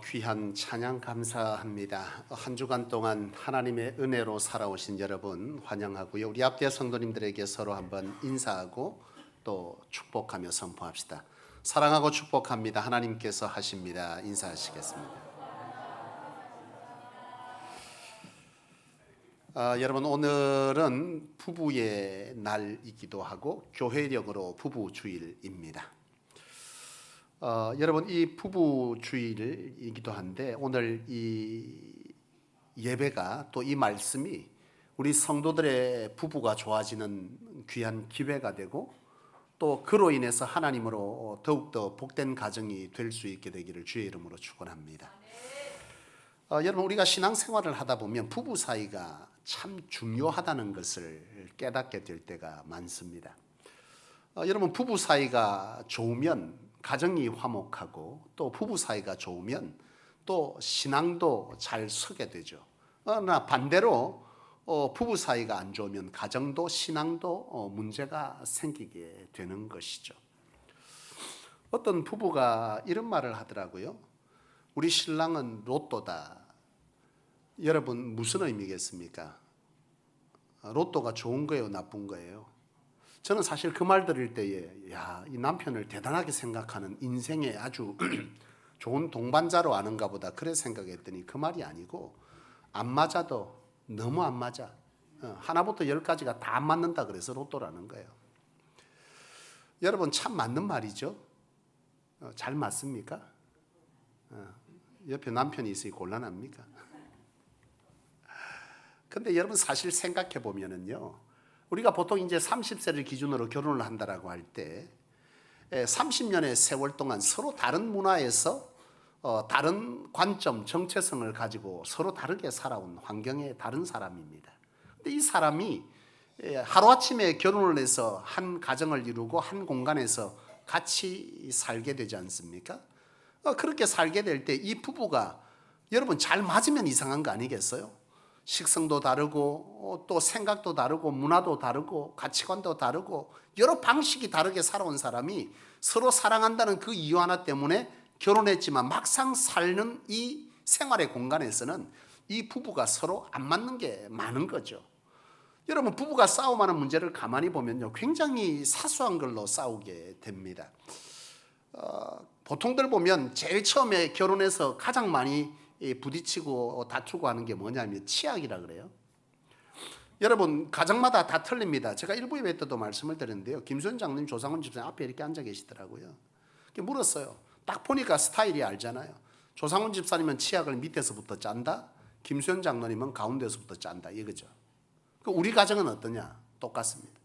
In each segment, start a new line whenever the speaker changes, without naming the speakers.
귀한 찬양 감사합니다. 한 주간 동안 하나님의 은혜로 살아오신 여러분 환영하고요. 우리 앞뒤 성도님들에게 서로 한번 인사하고 또 축복하며 선포합시다. 사랑하고 축복합니다. 하나님께서 하십니다. 인사하시겠습니다. 여러분, 오늘은 부부의 날이기도 하고 교회력으로 부부 주일입니다. 여러분, 이 부부 주일이기도 한데 오늘 이 예배가 또 이 말씀이 우리 성도들의 부부가 좋아지는 귀한 기회가 되고 또 그로 인해서 하나님으로 더욱더 복된 가정이 될 수 있게 되기를 주의 이름으로 축원합니다. 여러분, 우리가 신앙생활을 하다 보면 부부 사이가 참 중요하다는 것을 깨닫게 될 때가 많습니다. 여러분, 부부 사이가 좋으면 가정이 화목하고 또 부부 사이가 좋으면 또 신앙도 잘 서게 되죠. 그러나 반대로 부부 사이가 안 좋으면 가정도 신앙도 문제가 생기게 되는 것이죠. 어떤 부부가 이런 말을 하더라고요. 우리 신랑은 로또다. 여러분, 무슨 의미겠습니까? 로또가 좋은 거예요, 나쁜 거예요? 저는 사실 그 말 들을 때에 이 남편을 대단하게 생각하는 인생에 아주 좋은 동반자로 아는가 보다 그래 생각했더니 그 말이 아니고 안 맞아도 너무 안 맞아. 하나부터 열까지가 다 안 맞는다 그래서 로또라는 거예요. 여러분, 참 맞는 말이죠. 잘 맞습니까? 옆에 남편이 있으니 곤란합니까? 근데 여러분, 사실 생각해 보면은요, 우리가 보통 이제 30세를 기준으로 결혼을 한다라고 할 때 30년의 세월 동안 서로 다른 문화에서 다른 관점, 정체성을 가지고 서로 다르게 살아온 환경의 다른 사람입니다. 근데 이 사람이 하루아침에 결혼을 해서 한 가정을 이루고 한 공간에서 같이 살게 되지 않습니까? 그렇게 살게 될 때 이 부부가 여러분 잘 맞으면 이상한 거 아니겠어요? 식성도 다르고 또 생각도 다르고 문화도 다르고 가치관도 다르고 여러 방식이 다르게 살아온 사람이 서로 사랑한다는 그 이유 하나 때문에 결혼했지만 막상 사는 이 생활의 공간에서는 이 부부가 서로 안 맞는 게 많은 거죠. 여러분, 부부가 싸움하는 문제를 가만히 보면요, 굉장히 사소한 걸로 싸우게 됩니다. 보통들 보면 제일 처음에 결혼해서 가장 많이 부딪히고 다투고 하는 게 뭐냐면 치약이라 그래요. 여러분, 가정마다 다 틀립니다. 제가 일부 예배 때도 말씀을 드렸는데요, 김수현 장로님, 조상훈 집사님 앞에 이렇게 앉아 계시더라고요. 물었어요. 딱 보니까 스타일이 알잖아요. 조상훈 집사님은 치약을 밑에서부터 짠다, 김수현 장로님은 가운데서부터 짠다, 이거죠. 우리 가정은 어떠냐? 똑같습니다.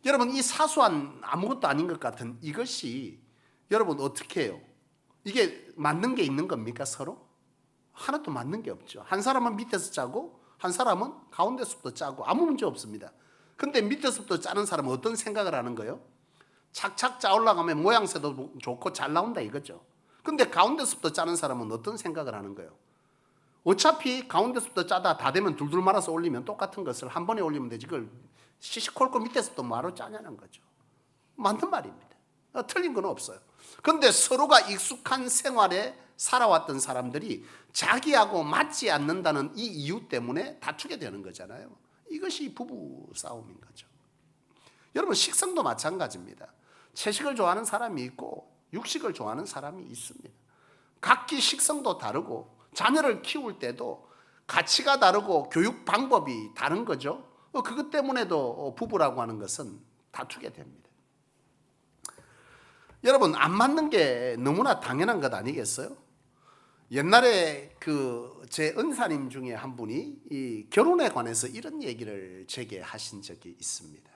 여러분, 이 사소한 아무것도 아닌 것 같은 이것이 여러분 어떻게 해요? 이게 맞는 게 있는 겁니까? 서로? 하나도 맞는 게 없죠. 한 사람은 밑에서 짜고 한 사람은 가운데서부터 짜고 아무 문제 없습니다. 근데 밑에서부터 짜는 사람은 어떤 생각을 하는 거예요? 착착 짜 올라가면 모양새도 좋고 잘 나온다 이거죠. 근데 가운데서부터 짜는 사람은 어떤 생각을 하는 거예요? 어차피 가운데서부터 짜다 다 되면 둘둘 말아서 올리면 똑같은 것을 한 번에 올리면 되지 그걸 시시콜콜 밑에서부터 뭐하러 짜냐는 거죠. 맞는 말입니다. 틀린 건 없어요. 그런데 서로가 익숙한 생활에 살아왔던 사람들이 자기하고 맞지 않는다는 이 이유 때문에 다투게 되는 거잖아요. 이것이 부부 싸움인 거죠. 여러분, 식성도 마찬가지입니다. 채식을 좋아하는 사람이 있고 육식을 좋아하는 사람이 있습니다. 각기 식성도 다르고 자녀를 키울 때도 가치가 다르고 교육 방법이 다른 거죠. 그것 때문에도 부부라고 하는 것은 다투게 됩니다. 여러분, 안 맞는 게 너무나 당연한 것 아니겠어요? 옛날에 제 은사님 중에 한 분이 이 결혼에 관해서 이런 얘기를 제게 하신 적이 있습니다.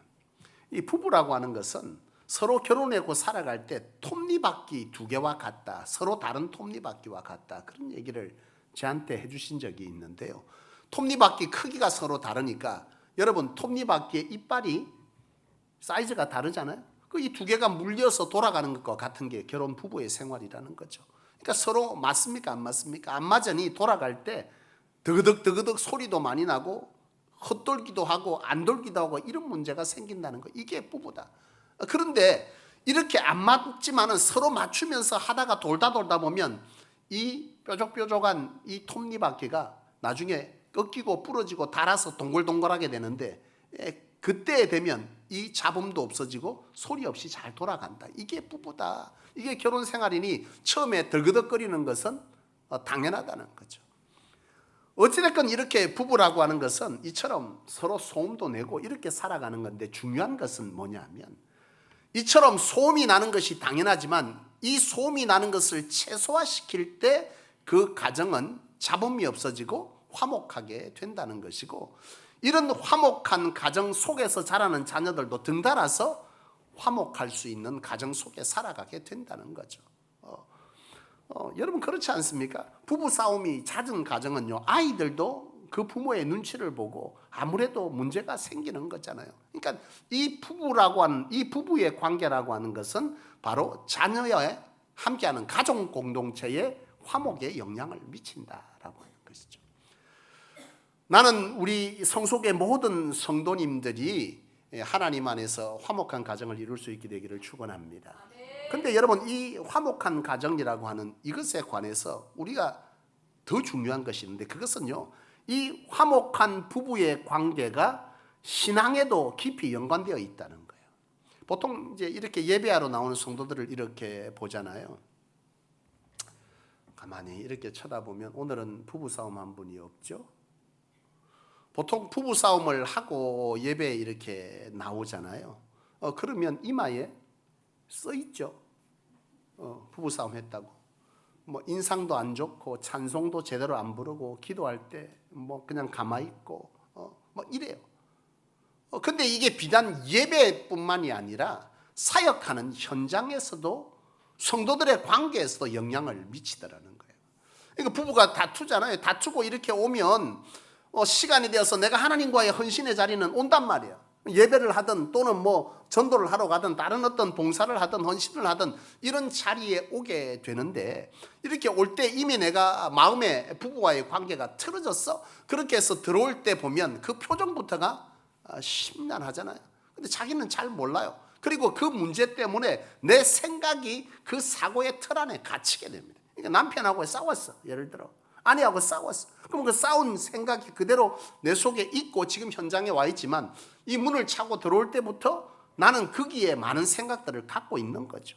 이 부부라고 하는 것은 서로 결혼하고 살아갈 때 톱니바퀴 두 개와 같다, 서로 다른 톱니바퀴와 같다, 그런 얘기를 저한테 해주신 적이 있는데요. 톱니바퀴 크기가 서로 다르니까 여러분, 톱니바퀴의 이빨이 사이즈가 다르잖아요. 이 두 개가 물려서 돌아가는 것과 같은 게 결혼 부부의 생활이라는 거죠. 그러니까 서로 맞습니까? 안 맞습니까? 안 맞으니 돌아갈 때 드그덕 소리도 많이 나고 헛돌기도 하고 안 돌기도 하고 이런 문제가 생긴다는 거. 이게 부부다. 그런데 이렇게 안 맞지만은 서로 맞추면서 하다가 돌다 보면 이 뾰족뾰족한 이 톱니바퀴가 나중에 꺾이고 부러지고 닳아서 동글동글하게 되는데, 그때 되면 이 잡음도 없어지고 소리 없이 잘 돌아간다. 이게 부부다. 이게 결혼 생활이니 처음에 덜그덕거리는 것은 당연하다는 거죠. 어찌됐건 이렇게 부부라고 하는 것은 이처럼 서로 소음도 내고 이렇게 살아가는 건데, 중요한 것은 뭐냐면 이처럼 소음이 나는 것이 당연하지만 이 소음이 나는 것을 최소화시킬 때 그 가정은 잡음이 없어지고 화목하게 된다는 것이고, 이런 화목한 가정 속에서 자라는 자녀들도 등달아서 화목할 수 있는 가정 속에 살아가게 된다는 거죠. 여러분 그렇지 않습니까? 부부 싸움이 잦은 가정은요, 아이들도 그 부모의 눈치를 보고 아무래도 문제가 생기는 거잖아요. 그러니까 이 부부의 관계라고 하는 것은 바로 자녀의 함께하는 가족 공동체의 화목에 영향을 미친다라고 하는 것이죠. 나는 우리 성속의 모든 성도님들이 하나님 안에서 화목한 가정을 이룰 수 있게 되기를 축원합니다. 그런데 여러분, 이 화목한 가정이라고 하는 이것에 관해서 우리가 더 중요한 것이 있는데, 그것은요, 이 화목한 부부의 관계가 신앙에도 깊이 연관되어 있다는 거예요. 보통 이제 이렇게 예배하러 나오는 성도들을 이렇게 보잖아요. 가만히 이렇게 쳐다보면 오늘은 부부싸움 한 분이 없죠. 보통 부부싸움을 하고 예배에 이렇게 나오잖아요. 그러면 이마에 써있죠. 부부싸움 했다고. 뭐 인상도 안 좋고 찬송도 제대로 안 부르고 기도할 때 뭐 그냥 가만히 있고 뭐 이래요. 근데 이게 비단 예배뿐만이 아니라 사역하는 현장에서도 성도들의 관계에서도 영향을 미치더라는 거예요. 그러니까 부부가 다투잖아요. 다투고 이렇게 오면 시간이 되어서 내가 하나님과의 헌신의 자리는 온단 말이에요. 예배를 하든 또는 뭐 전도를 하러 가든 다른 어떤 봉사를 하든 헌신을 하든 이런 자리에 오게 되는데, 이렇게 올 때 이미 내가 마음에 부부와의 관계가 틀어졌어. 그렇게 해서 들어올 때 보면 그 표정부터가 심란하잖아요. 근데 자기는 잘 몰라요. 그리고 그 문제 때문에 내 생각이 그 사고의 틀 안에 갇히게 됩니다. 그러니까 남편하고 싸웠어. 예를 들어 아내하고 싸웠어. 그럼 그 싸운 생각이 그대로 내 속에 있고 지금 현장에 와 있지만, 이 문을 차고 들어올 때부터 나는 거기에 많은 생각들을 갖고 있는 거죠.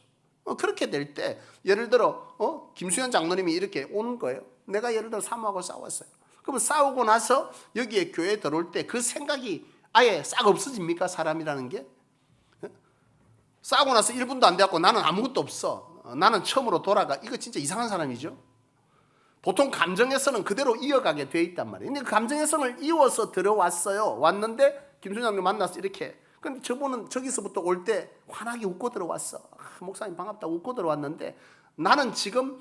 그렇게 될 때 예를 들어 김수현 장로님이 이렇게 오는 거예요. 내가 예를 들어 사모하고 싸웠어요. 그러면 싸우고 나서 여기에 교회에 들어올 때 그 생각이 아예 싹 없어집니까? 사람이라는 게. 싸우고 나서 1분도 안 돼갖고 나는 아무것도 없어. 나는 처음으로 돌아가. 이거 진짜 이상한 사람이죠. 보통 감정에서는 그대로 이어가게 돼 있단 말이에요. 근데 그 감정에서는 이어서 들어왔어요. 왔는데 김순장님 만나서 이렇게. 근데 저분은 저기서부터 올 때 환하게 웃고 들어왔어. 목사님 반갑다고 웃고 들어왔는데, 나는 지금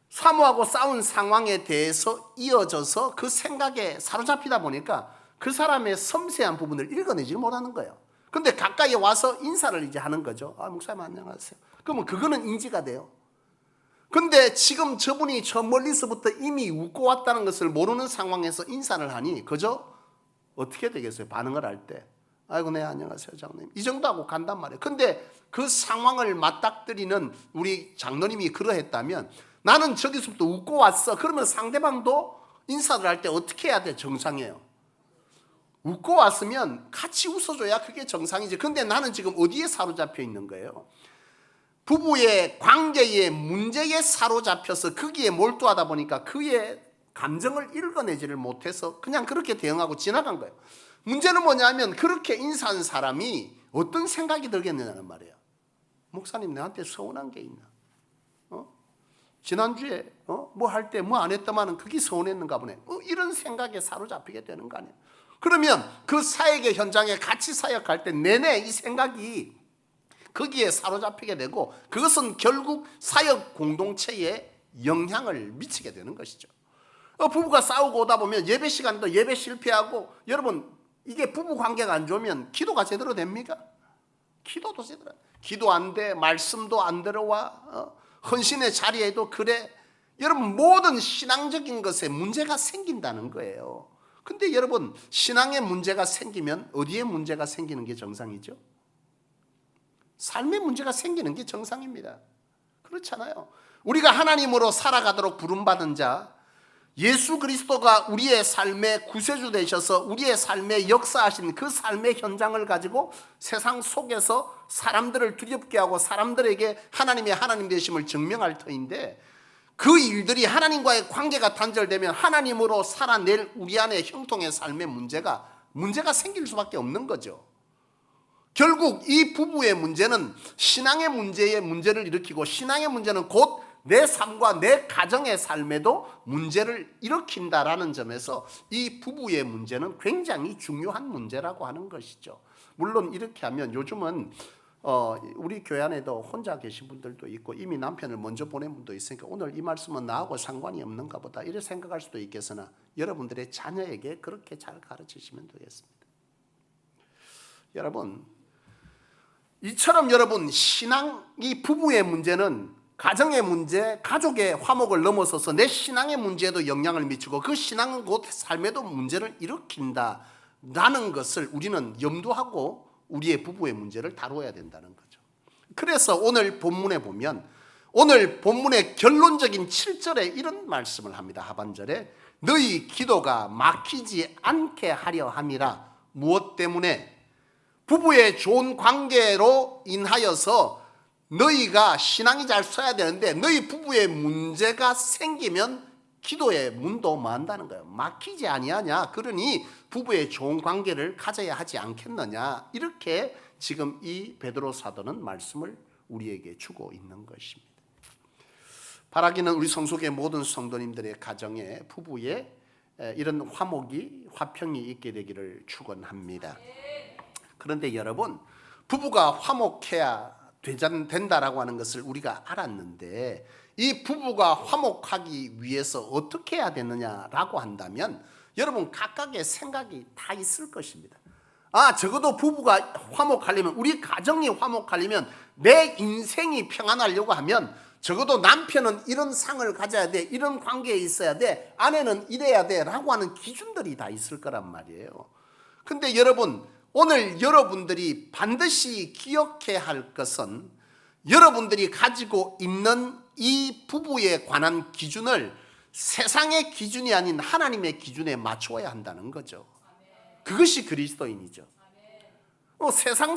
사모하고 싸운 상황에 대해서 이어져서 그 생각에 사로잡히다 보니까 그 사람의 섬세한 부분을 읽어내지 못하는 거예요. 근데 가까이 와서 인사를 이제 하는 거죠. 목사님 안녕하세요. 그러면 그거는 인지가 돼요. 근데 지금 저분이 저 멀리서부터 이미 웃고 왔다는 것을 모르는 상황에서 인사를 하니 그저 어떻게 되겠어요? 반응을 할 때 아이고 네 안녕하세요 장로님 이 정도 하고 간단 말이에요. 근데 그 상황을 맞닥뜨리는 우리 장로님이 그러했다면, 나는 저기서부터 웃고 왔어. 그러면 상대방도 인사를 할 때 어떻게 해야 돼? 정상이에요. 웃고 왔으면 같이 웃어줘야 그게 정상이지. 근데 나는 지금 어디에 사로잡혀 있는 거예요? 부부의 관계의 문제에 사로잡혀서 거기에 몰두하다 보니까 그의 감정을 읽어내지를 못해서 그냥 그렇게 대응하고 지나간 거예요. 문제는 뭐냐면 그렇게 인사한 사람이 어떤 생각이 들겠느냐는 말이에요. 목사님 나한테 서운한 게 있나? 지난주에 뭐 할 때 뭐 안 했더만은 그게 서운했는가 보네. 이런 생각에 사로잡히게 되는 거 아니에요. 그러면 그 사역의 현장에 같이 사역할 때 내내 이 생각이 거기에 사로잡히게 되고, 그것은 결국 사역 공동체에 영향을 미치게 되는 것이죠. 부부가 싸우고 오다 보면 예배 시간도 예배 실패하고, 여러분 이게 부부 관계가 안 좋으면 기도가 제대로 됩니까? 기도도 제대로 기도 안 돼. 말씀도 안 들어와. 헌신의 자리에도 그래. 여러분 모든 신앙적인 것에 문제가 생긴다는 거예요. 근데 여러분 신앙에 문제가 생기면 어디에 문제가 생기는 게 정상이죠? 삶의 문제가 생기는 게 정상입니다. 그렇잖아요. 우리가 하나님으로 살아가도록 부름받은 자, 예수 그리스도가 우리의 삶의 구세주 되셔서 우리의 삶에 역사하신 그 삶의 현장을 가지고 세상 속에서 사람들을 두렵게 하고 사람들에게 하나님의 하나님 되심을 증명할 터인데, 그 일들이 하나님과의 관계가 단절되면 하나님으로 살아낼 우리 안의 형통의 삶의 문제가 생길 수밖에 없는 거죠. 결국 이 부부의 문제는 신앙의 문제를 일으키고, 신앙의 문제는 곧 내 삶과 내 가정의 삶에도 문제를 일으킨다라는 점에서 이 부부의 문제는 굉장히 중요한 문제라고 하는 것이죠. 물론 이렇게 하면 요즘은 우리 교회 안에도 혼자 계신 분들도 있고 이미 남편을 먼저 보낸 분도 있으니까 오늘 이 말씀은 나하고 상관이 없는가 보다 이렇게 생각할 수도 있겠으나, 여러분들의 자녀에게 그렇게 잘 가르치시면 되겠습니다. 여러분, 이처럼 여러분, 신앙이 부부의 문제는 가정의 문제, 가족의 화목을 넘어서서 내 신앙의 문제에도 영향을 미치고 그 신앙은 곧 삶에도 문제를 일으킨다라는 것을 우리는 염두하고 우리의 부부의 문제를 다루어야 된다는 거죠. 그래서 오늘 본문에 보면, 오늘 본문의 결론적인 7절에 이런 말씀을 합니다. 하반절에 너희 기도가 막히지 않게 하려 함이라. 무엇 때문에? 부부의 좋은 관계로 인하여서 너희가 신앙이 잘 서야 되는데 너희 부부의 문제가 생기면 기도의 문도 만다는 거예요. 막히지 아니하냐, 그러니 부부의 좋은 관계를 가져야 하지 않겠느냐, 이렇게 지금 이 베드로 사도는 말씀을 우리에게 주고 있는 것입니다. 바라기는 우리 성속의 모든 성도님들의 가정에 부부의 이런 화평이 있게 되기를 축원합니다. 그런데 여러분, 부부가 화목해야 된다라고 하는 것을 우리가 알았는데, 이 부부가 화목하기 위해서 어떻게 해야 되느냐라고 한다면 여러분 각각의 생각이 다 있을 것입니다. 적어도 부부가 화목하려면, 우리 가정이 화목하려면, 내 인생이 평안하려고 하면 적어도 남편은 이런 상을 가져야 돼, 이런 관계에 있어야 돼, 아내는 이래야 돼 라고 하는 기준들이 다 있을 거란 말이에요. 근데 여러분, 오늘 여러분들이 반드시 기억해야 할 것은 여러분들이 가지고 있는 이 부부에 관한 기준을 세상의 기준이 아닌 하나님의 기준에 맞추어야 한다는 거죠. 그것이 그리스도인이죠. 세상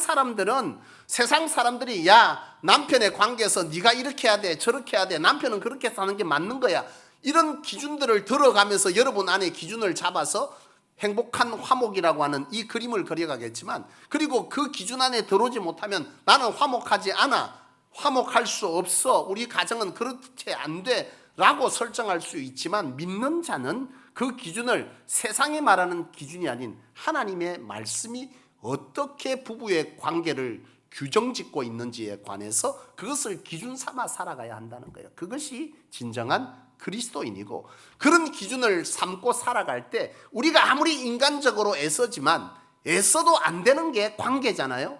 사람들이 야, 남편의 관계에서 네가 이렇게 해야 돼, 저렇게 해야 돼, 남편은 그렇게 사는 게 맞는 거야, 이런 기준들을 들어가면서 여러분 안에 기준을 잡아서 행복한 화목이라고 하는 이 그림을 그려가겠지만, 그리고 그 기준 안에 들어오지 못하면 나는 화목하지 않아, 화목할 수 없어, 우리 가정은 그렇게 안 돼 라고 설정할 수 있지만, 믿는 자는 그 기준을 세상이 말하는 기준이 아닌 하나님의 말씀이 어떻게 부부의 관계를 규정짓고 있는지에 관해서 그것을 기준 삼아 살아가야 한다는 거예요. 그것이 진정한 그리스도인이고, 그런 기준을 삼고 살아갈 때 우리가 아무리 인간적으로 애써도 안 되는 게 관계잖아요.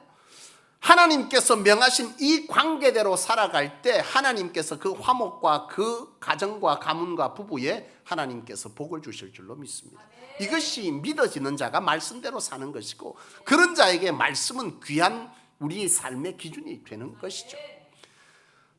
하나님께서 명하신 이 관계대로 살아갈 때 하나님께서 그 화목과 그 가정과 가문과 부부에 하나님께서 복을 주실 줄로 믿습니다. 이것이 믿어지는 자가 말씀대로 사는 것이고, 그런 자에게 말씀은 귀한 우리 삶의 기준이 되는 것이죠.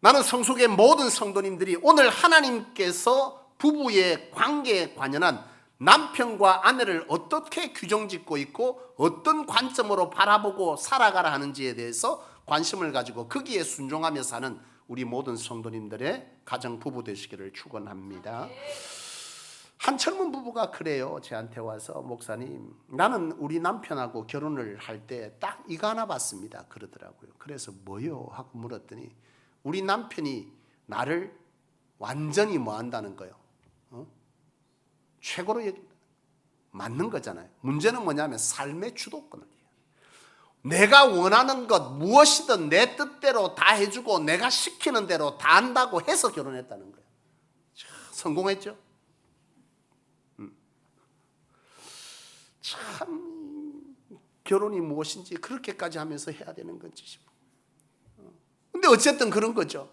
나는 성속의 모든 성도님들이 오늘 하나님께서 부부의 관계에 관련한 남편과 아내를 어떻게 규정짓고 있고 어떤 관점으로 바라보고 살아가라 하는지에 대해서 관심을 가지고 거기에 순종하며 사는 우리 모든 성도님들의 가정 부부 되시기를 축원합니다. 한 젊은 부부가 그래요. 저한테 와서 목사님, 나는 우리 남편하고 결혼을 할 때 딱 이거 하나 봤습니다 그러더라고요. 그래서 뭐요? 하고 물었더니 우리 남편이 나를 완전히 한다는 거예요. 최고로 맞는 거잖아요. 문제는 뭐냐면 삶의 주도권을, 내가 원하는 것 무엇이든 내 뜻대로 다 해주고 내가 시키는 대로 다 한다고 해서 결혼했다는 거예요. 성공했죠? 참 결혼이 무엇인지 그렇게까지 하면서 해야 되는 건지 싶어. 근데 어쨌든 그런 거죠.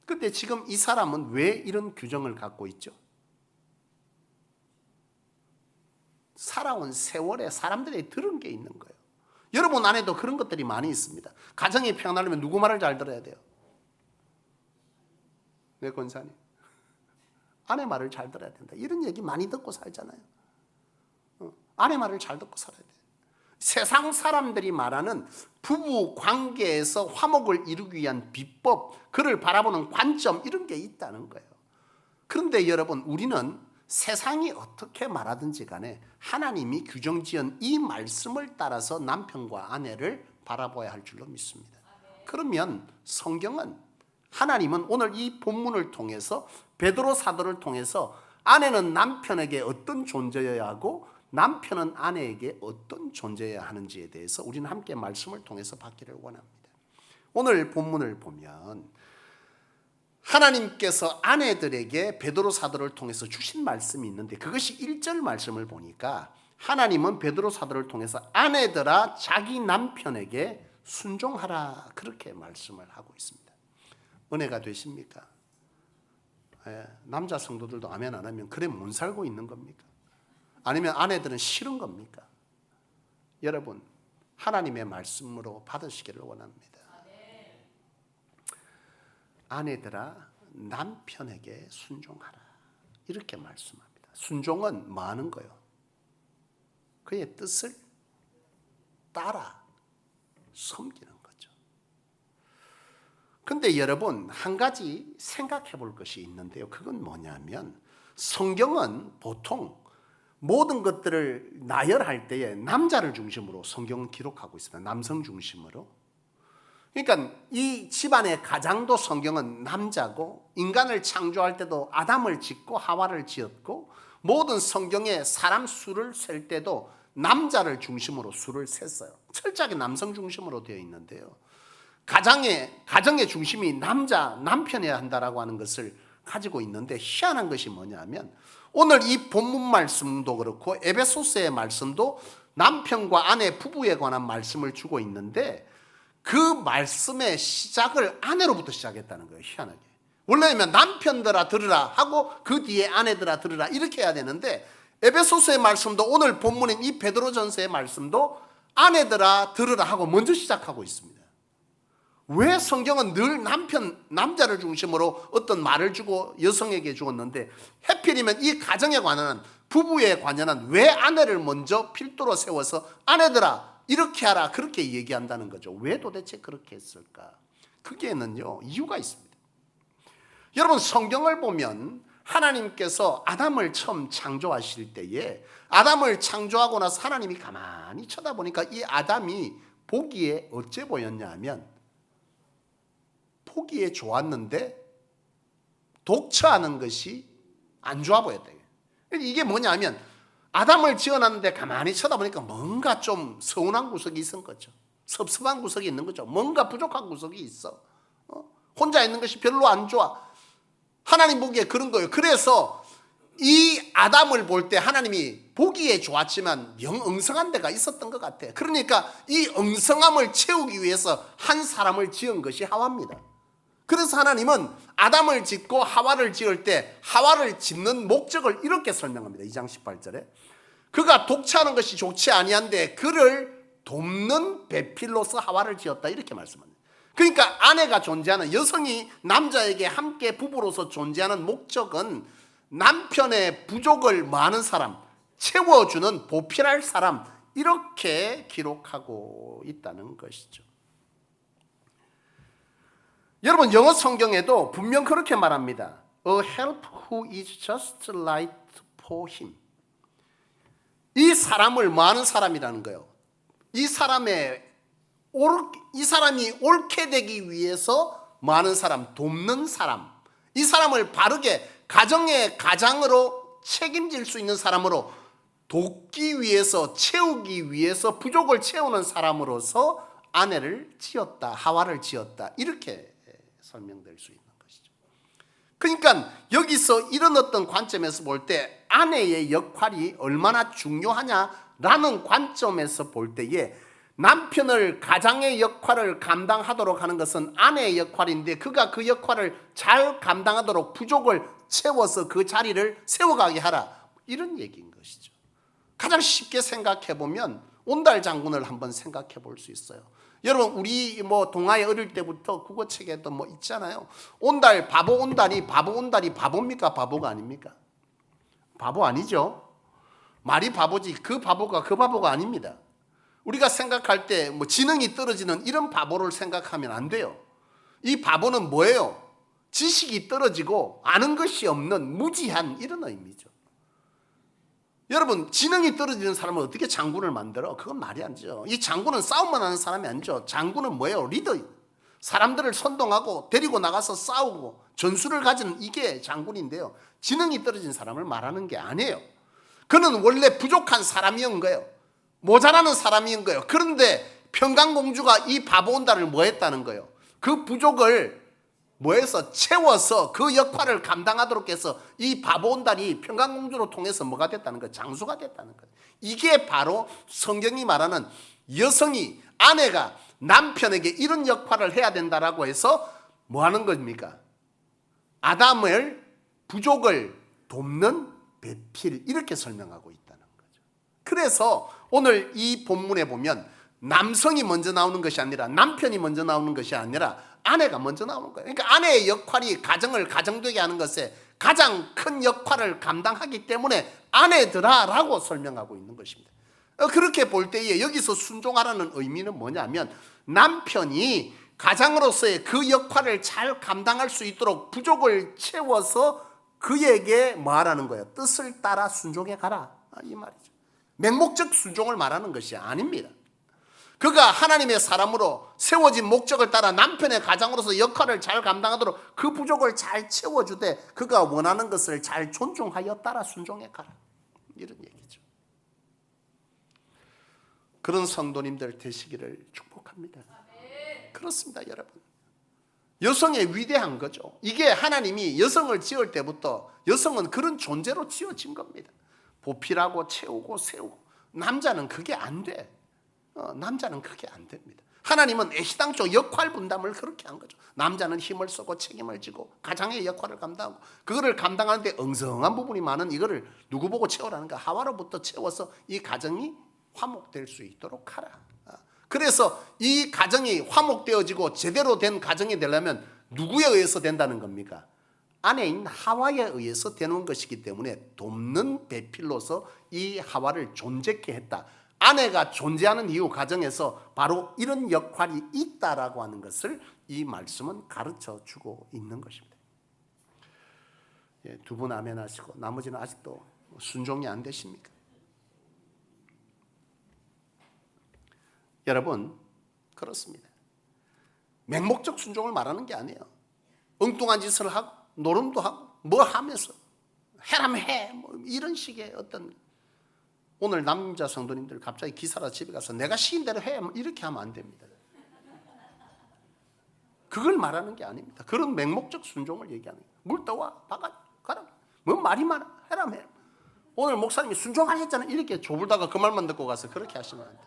근데 지금 이 사람은 왜 이런 규정을 갖고 있죠? 살아온 세월에 사람들이 들은 게 있는 거예요. 여러분 안에도 그런 것들이 많이 있습니다. 가정이 평안하려면 누구 말을 잘 들어야 돼요? 네, 권사님. 아내 말을 잘 들어야 된다. 이런 얘기 많이 듣고 살잖아요. 아내 말을 잘 듣고 살아야 돼요. 세상 사람들이 말하는 부부 관계에서 화목을 이루기 위한 비법, 그를 바라보는 관점, 이런 게 있다는 거예요. 그런데 여러분, 우리는 세상이 어떻게 말하든지 간에 하나님이 규정지은 이 말씀을 따라서 남편과 아내를 바라봐야 할 줄로 믿습니다. 그러면 성경은, 하나님은 오늘 이 본문을 통해서, 베드로 사도를 통해서 아내는 남편에게 어떤 존재여야 하고 남편은 아내에게 어떤 존재여야 하는지에 대해서 우리는 함께 말씀을 통해서 받기를 원합니다. 오늘 본문을 보면 하나님께서 아내들에게 베드로 사도를 통해서 주신 말씀이 있는데, 그것이 1절 말씀을 보니까 하나님은 베드로 사도를 통해서 아내들아 자기 남편에게 순종하라, 그렇게 말씀을 하고 있습니다. 은혜가 되십니까? 남자 성도들도 아멘 안 하면 그래 못 살고 있는 겁니까? 아니면 아내들은 싫은 겁니까? 여러분, 하나님의 말씀으로 받으시기를 원합니다. 아내들아 남편에게 순종하라, 이렇게 말씀합니다. 순종은 뭐 하는 거요? 그의 뜻을 따라 섬기는 거죠. 근데 여러분, 한 가지 생각해 볼 것이 있는데요. 그건 뭐냐면, 성경은 보통 모든 것들을 나열할 때에 남자를 중심으로 성경은 기록하고 있습니다. 남성 중심으로. 그러니까 이 집안의 가장도 성경은 남자고, 인간을 창조할 때도 아담을 짓고 하와를 지었고, 모든 성경의 사람 수를 셀 때도 남자를 중심으로 수를 셌어요. 철저하게 남성 중심으로 되어 있는데요. 가정의 중심이 남편이어야 한다라고 하는 것을 가지고 있는데, 희한한 것이 뭐냐면 오늘 이 본문 말씀도 그렇고 에베소서의 말씀도 남편과 아내 부부에 관한 말씀을 주고 있는데, 그 말씀의 시작을 아내로부터 시작했다는 거예요. 희한하게. 원래는 남편들아 들으라 하고 그 뒤에 아내들아 들으라, 이렇게 해야 되는데, 에베소서의 말씀도 오늘 본문인 이 베드로전서의 말씀도 아내들아 들으라 하고 먼저 시작하고 있습니다. 왜 성경은 늘 남자를 중심으로 어떤 말을 주고 여성에게 주었는데, 해필이면 이 가정에 관한, 부부에 관한 왜 아내를 먼저 필두로 세워서 아내들아 이렇게 하라 그렇게 얘기한다는 거죠. 왜 도대체 그렇게 했을까? 그게는요, 이유가 있습니다. 여러분, 성경을 보면 하나님께서 아담을 처음 창조하실 때에, 아담을 창조하고 나서 하나님이 가만히 쳐다보니까 이 아담이 보기에 어째 보였냐 하면, 보기에 좋았는데 독처하는 것이 안 좋아 보였다. 이게 뭐냐 하면, 아담을 지어놨는데 가만히 쳐다보니까 뭔가 좀 서운한 구석이 있은 거죠. 섭섭한 구석이 있는 거죠. 뭔가 부족한 구석이 있어. 혼자 있는 것이 별로 안 좋아. 하나님 보기에 그런 거예요. 그래서 이 아담을 볼 때 하나님이 보기에 좋았지만 엉성한 데가 있었던 것 같아요. 그러니까 이 엉성함을 채우기 위해서 한 사람을 지은 것이 하와입니다. 그래서 하나님은 아담을 짓고 하와를 지을 때 하와를 짓는 목적을 이렇게 설명합니다. 2장 18절에 그가 독차하는 것이 좋지 아니한데 그를 돕는 배필로서 하와를 지었다, 이렇게 말씀합니다. 그러니까 아내가 존재하는, 여성이 남자에게 함께 부부로서 존재하는 목적은 남편의 부족을 많은 사람, 채워주는 보필할 사람, 이렇게 기록하고 있다는 것이죠. 여러분, 영어 성경에도 분명 그렇게 말합니다. A help who is just right for him. 이 사람을 많은 사람이라는 거예요. 이 사람이 옳게 되기 위해서 많은 사람, 돕는 사람, 이 사람을 바르게 가정의 가장으로 책임질 수 있는 사람으로 돕기 위해서, 채우기 위해서 부족을 채우는 사람으로서 아내를 지었다, 하와를 지었다, 이렇게 설명될 수 있는 것이죠. 그러니까 여기서 이런 어떤 관점에서 볼 때 아내의 역할이 얼마나 중요하냐라는 관점에서 볼 때에, 남편을 가장의 역할을 감당하도록 하는 것은 아내의 역할인데, 그가 그 역할을 잘 감당하도록 부족을 채워서 그 자리를 세워가게 하라, 이런 얘기인 것이죠. 가장 쉽게 생각해 보면 온달 장군을 한번 생각해 볼 수 있어요. 여러분 우리 뭐 동아에 어릴 때부터 국어책에도 뭐 있잖아요. 온달 바보 온달이 바보입니까? 바보가 아닙니까? 바보 아니죠. 말이 바보지 그 바보가 아닙니다. 우리가 생각할 때 뭐 지능이 떨어지는 이런 바보를 생각하면 안 돼요. 이 바보는 뭐예요? 지식이 떨어지고 아는 것이 없는 무지한 이런 의미죠. 여러분 지능이 떨어지는 사람은 어떻게 장군을 만들어? 그건 말이 안 되죠. 이 장군은 싸움만 하는 사람이 아니죠. 장군은 뭐예요? 리더. 사람들을 선동하고 데리고 나가서 싸우고 전술을 가진 이게 장군인데요. 지능이 떨어진 사람을 말하는 게 아니에요. 그는 원래 부족한 사람이었던 거예요. 모자라는 사람인 거예요. 그런데 평강공주가 이 바보 온달을 뭐 했다는 거예요? 그 부족을 뭐해서 채워서 그 역할을 감당하도록 해서 이 바보 온달이 평강공주로 통해서 뭐가 됐다는 거예요? 장수가 됐다는 거예요. 이게 바로 성경이 말하는 여성이 아내가 남편에게 이런 역할을 해야 된다라고 해서 뭐 하는 겁니까? 아담을 부족을 돕는 배필 이렇게 설명하고 있다는 거죠. 그래서 오늘 이 본문에 보면 남성이 먼저 나오는 것이 아니라 남편이 먼저 나오는 것이 아니라 아내가 먼저 나오는 거예요. 그러니까 아내의 역할이 가정을 가정되게 하는 것에 가장 큰 역할을 감당하기 때문에 아내들아라고 설명하고 있는 것입니다. 그렇게 볼 때에 여기서 순종하라는 의미는 뭐냐면 남편이 가장으로서의 그 역할을 잘 감당할 수 있도록 부족을 채워서 그에게 뭐 하라는 거예요? 뜻을 따라 순종해 가라 이 말이죠. 맹목적 순종을 말하는 것이 아닙니다. 그가 하나님의 사람으로 세워진 목적을 따라 남편의 가장으로서 역할을 잘 감당하도록 그 부족을 잘 채워주되 그가 원하는 것을 잘 존중하여 따라 순종해 가라 이런 얘기죠. 그런 성도님들 되시기를 축복합니다. 그렇습니다 여러분. 여성의 위대한 거죠. 이게 하나님이 여성을 지을 때부터 여성은 그런 존재로 지어진 겁니다. 보필하고 채우고 세우고. 남자는 그게 안 돼. 남자는 그게 안 됩니다. 하나님은 애시당초 역할 분담을 그렇게 한 거죠. 남자는 힘을 쓰고 책임을 지고 가장의 역할을 감당하고 그거를 감당하는데 엉성한 부분이 많은 이거를 누구 보고 채우라는가? 하와로부터 채워서 이 가정이 화목될 수 있도록 하라. 그래서 이 가정이 화목되어지고 제대로 된 가정이 되려면 누구에 의해서 된다는 겁니까? 아내인 하와에 의해서 되는 것이기 때문에 돕는 배필로서 이 하와를 존재케 했다. 아내가 존재하는 이유 가정에서 바로 이런 역할이 있다라고 하는 것을 이 말씀은 가르쳐 주고 있는 것입니다. 두 분 아멘 하시고 나머지는 아직도 순종이 안 되십니까? 여러분 그렇습니다. 맹목적 순종을 말하는 게 아니에요. 엉뚱한 짓을 하고 노름도 하고 뭐 하면서 해라면 해 뭐 이런 식의 어떤 오늘 남자 성도님들 갑자기 기사라 집에 가서 내가 시킨 대로 해 이렇게 하면 안 됩니다. 그걸 말하는 게 아닙니다. 그런 맹목적 순종을 얘기하는 거예요. 물 떠와 박아 가라 뭐 말이 많아 해라면 해. 오늘 목사님이 순종하셨잖아요 이렇게 조불다가 그 말만 듣고 가서 그렇게 하시면 안 돼.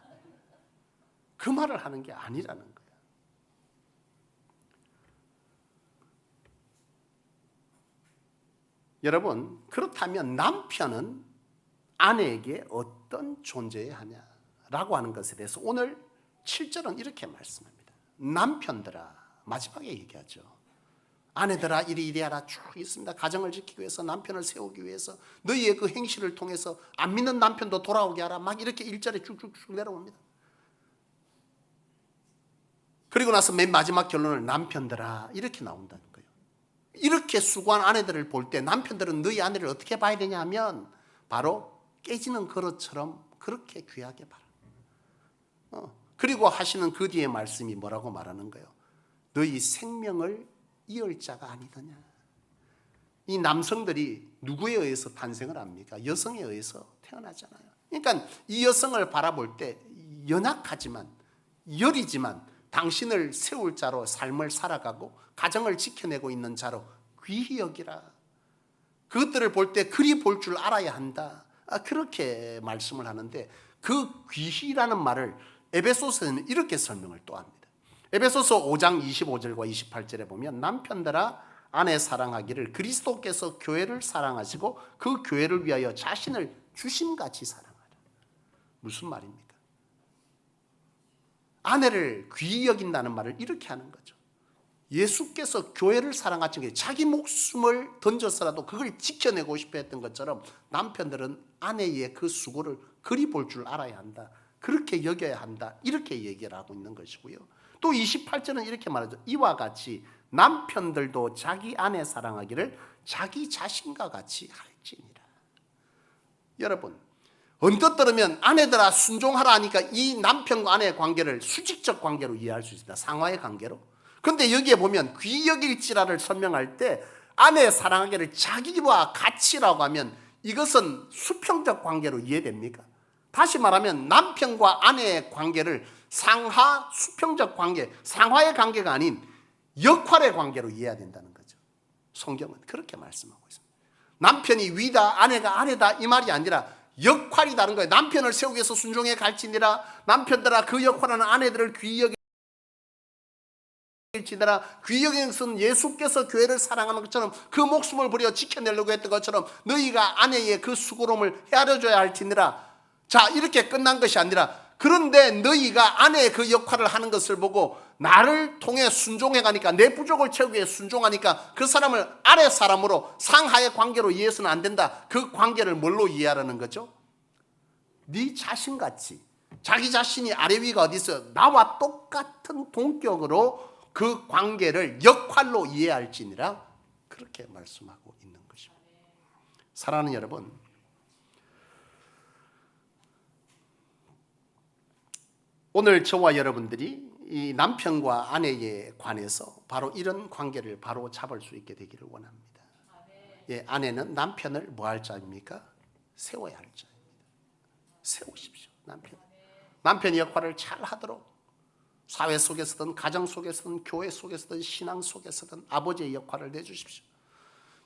그 말을 하는 게 아니라는 거예요. 여러분 그렇다면 남편은 아내에게 어떤 존재여야 하냐라고 하는 것에 대해서 오늘 7절은 이렇게 말씀합니다. 남편들아 마지막에 얘기하죠. 아내들아 이리 하라 쭉 있습니다. 가정을 지키기 위해서 남편을 세우기 위해서 너희의 그 행실을 통해서 안 믿는 남편도 돌아오게 하라 막 이렇게 1절에 쭉쭉쭉 내려옵니다. 그리고 나서 맨 마지막 결론을 남편들아 이렇게 나온다는 거예요. 이렇게 수고한 아내들을 볼 때 남편들은 너희 아내를 어떻게 봐야 되냐 하면 바로 깨지는 그릇처럼 그렇게 귀하게 봐라. 그리고 하시는 그 뒤에 말씀이 뭐라고 말하는 거예요? 너희 생명을 이을 자가 아니더냐. 이 남성들이 누구에 의해서 탄생을 합니까? 여성에 의해서 태어나잖아요. 그러니까 이 여성을 바라볼 때 연약하지만 여리지만 당신을 세울 자로 삶을 살아가고 가정을 지켜내고 있는 자로 귀히 여기라. 그것들을 볼 때 그리 볼 줄 알아야 한다. 그렇게 말씀을 하는데 그 귀히라는 말을 에베소서에는 이렇게 설명을 또 합니다. 에베소서 5장 25절과 28절에 보면 남편들아 아내 사랑하기를 그리스도께서 교회를 사랑하시고 그 교회를 위하여 자신을 주심같이 사랑하라. 무슨 말입니까? 아내를 귀히 여긴다는 말을 이렇게 하는 거죠. 예수께서 교회를 사랑하신 게 자기 목숨을 던져서라도 그걸 지켜내고 싶어 했던 것처럼 남편들은 아내의 그 수고를 그리 볼 줄 알아야 한다. 그렇게 여겨야 한다. 이렇게 얘기를 하고 있는 것이고요. 또 28절은 이렇게 말하죠. 이와 같이 남편들도 자기 아내 사랑하기를 자기 자신과 같이 할지니라. 여러분, 언뜻 들으면 아내들아 순종하라 하니까 이 남편과 아내의 관계를 수직적 관계로 이해할 수 있습니다. 상하의 관계로. 그런데 여기에 보면 귀히 여길지라를 설명할 때 아내 사랑하기를 자기와 같이라고 하면 이것은 수평적 관계로 이해됩니까? 다시 말하면 남편과 아내의 관계를 상하 수평적 관계, 상하의 관계가 아닌 역할의 관계로 이해해야 된다는 거죠. 성경은 그렇게 말씀하고 있습니다. 남편이 위다, 아내가 아래다 이 말이 아니라 역할이 다른 거예요. 남편을 세우기 위해서 순종해 갈지니라. 남편들아 그 역할하는 아내들을 귀히 여길지니라. 귀히 여기는 것은 예수께서 교회를 사랑하는 것처럼 그 목숨을 버려 지켜내려고 했던 것처럼 너희가 아내의 그 수고로움을 헤아려줘야 할지니라. 자, 이렇게 끝난 것이 아니라 그런데 너희가 아내의 그 역할을 하는 것을 보고 나를 통해 순종해 가니까 내 부족을 채우기 위해 순종하니까 그 사람을 아래 사람으로 상하의 관계로 이해해서는 안 된다. 그 관계를 뭘로 이해하라는 거죠? 네 자신같이 자기 자신이 아래 위가 어디 있어요? 나와 똑같은 동격으로 그 관계를 역할로 이해할지니라 그렇게 말씀하고 있는 것입니다. 사랑하는 여러분, 오늘 저와 여러분들이 이 남편과 아내에 관해서 바로 이런 관계를 바로 잡을 수 있게 되기를 원합니다. 예, 아내는 남편을 뭐 할 자입니까? 세워야 할 자입니다. 세우십시오. 남편의 역할을 잘 하도록 사회 속에서든 가정 속에서든 교회 속에서든 신앙 속에서든 아버지의 역할을 내주십시오.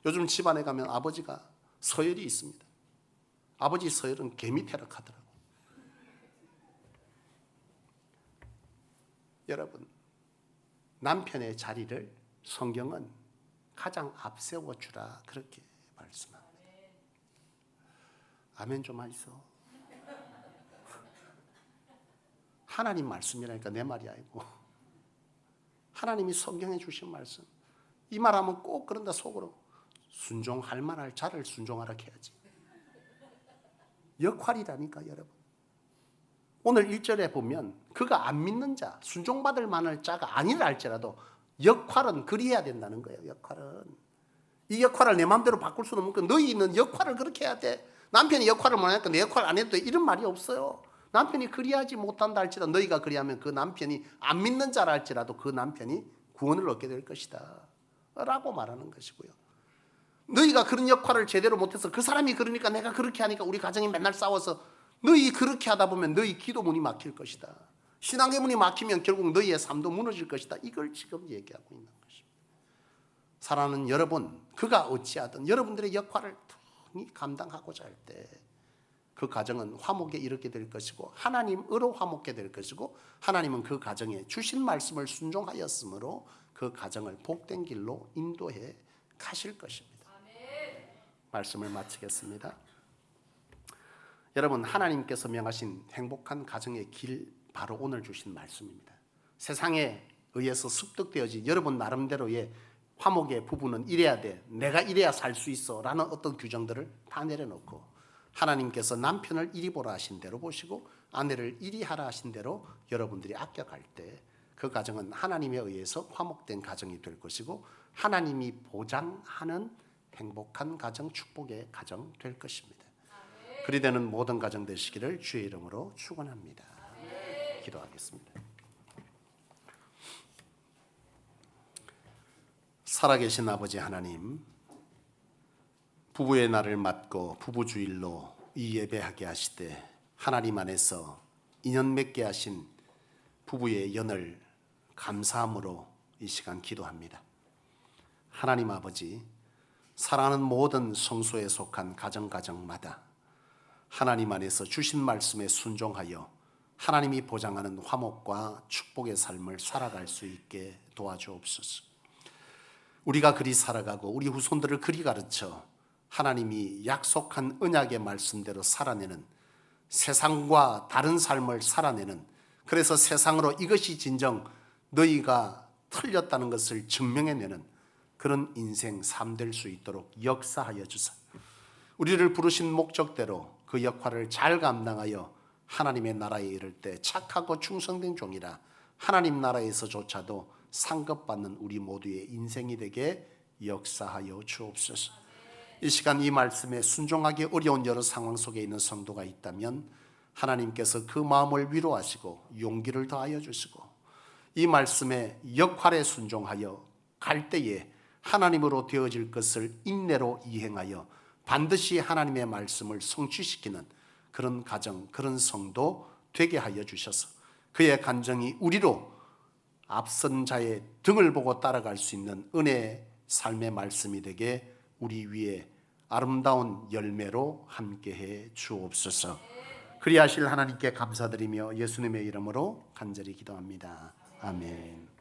요즘 집안에 가면 아버지가 서열이 있습니다. 아버지 서열은 개미태락하더라고요. 여러분, 남편의 자리를 성경은 가장 앞세워 주라 그렇게 말씀합니다. 아멘 좀 하이소. 하나님 말씀이라니까 내 말이 아니고 하나님이 성경에 주신 말씀. 이 말하면 꼭 그런다 속으로 순종할 만할 자를 순종하라 해야지. 역할이라니까 여러분. 오늘 1절에 보면 그가 안 믿는 자, 순종받을 만할 자가 아니라 할지라도 역할은 그리해야 된다는 거예요. 역할은. 이 역할을 내 마음대로 바꿀 수는 없고 너희는 역할을 그렇게 해야 돼. 남편이 역할을 못 하니까 내 역할 안 해도 돼. 이런 말이 없어요. 남편이 그리하지 못한다 할지라도 너희가 그리하면 그 남편이 안 믿는 자라 할지라도 그 남편이 구원을 얻게 될 것이다 라고 말하는 것이고요. 너희가 그런 역할을 제대로 못해서 그 사람이 그러니까 내가 그렇게 하니까 우리 가정이 맨날 싸워서 너희 그렇게 하다 보면 너희 기도 문이 막힐 것이다. 신앙의 문이 막히면 결국 너희의 삶도 무너질 것이다. 이걸 지금 얘기하고 있는 것입니다. 사랑하는 여러분, 그가 어찌하든 여러분들의 역할을 통히 감당하고자 할 때 그 가정은 화목에 이르게 될 것이고 하나님으로 화목게 될 것이고 하나님은 그 가정에 주신 말씀을 순종하였으므로 그 가정을 복된 길로 인도해 가실 것입니다. 말씀을 마치겠습니다. 여러분, 하나님께서 명하신 행복한 가정의 길 바로 오늘 주신 말씀입니다. 세상에 의해서 습득되어진 여러분 나름대로의 화목의 부분은 이래야 돼, 내가 이래야 살 수 있어 라는 어떤 규정들을 다 내려놓고 하나님께서 남편을 이리 보라 하신 대로 보시고 아내를 이리 하라 하신 대로 여러분들이 아껴갈 때 그 가정은 하나님에 의해서 화목된 가정이 될 것이고 하나님이 보장하는 행복한 가정, 축복의 가정 될 것입니다. 그리 되는 모든 가정 되시기를 주의 이름으로 축원합니다. 기도하겠습니다. 살아계신 아버지 하나님, 부부의 날을 맞고 부부주일로 이 예배하게 하시되 하나님 안에서 인연 맺게 하신 부부의 연을 감사함으로 이 시간 기도합니다. 하나님 아버지, 사랑하는 모든 성소에 속한 가정마다 하나님 안에서 주신 말씀에 순종하여 하나님이 보장하는 화목과 축복의 삶을 살아갈 수 있게 도와주옵소서. 우리가 그리 살아가고 우리 후손들을 그리 가르쳐 하나님이 약속한 언약의 말씀대로 살아내는 세상과 다른 삶을 살아내는 그래서 세상으로 이것이 진정 너희가 틀렸다는 것을 증명해내는 그런 인생 삶 될 수 있도록 역사하여 주사. 우리를 부르신 목적대로 그 역할을 잘 감당하여 하나님의 나라에 이를 때 착하고 충성된 종이라 하나님 나라에서조차도 상급받는 우리 모두의 인생이 되게 역사하여 주옵소서. 이 시간 이 말씀에 순종하기 어려운 여러 상황 속에 있는 성도가 있다면 하나님께서 그 마음을 위로하시고 용기를 더하여 주시고 이 말씀에 역할에 순종하여 갈 때에 하나님으로 되어질 것을 인내로 이행하여 반드시 하나님의 말씀을 성취시키는 그런 가정, 그런 성도 되게 하여 주셔서 그의 간정이 우리로 앞선 자의 등을 보고 따라갈 수 있는 은혜의 삶의 말씀이 되게 우리 위에 아름다운 열매로 함께해 주옵소서. 그리하실 하나님께 감사드리며 예수님의 이름으로 간절히 기도합니다. 아멘.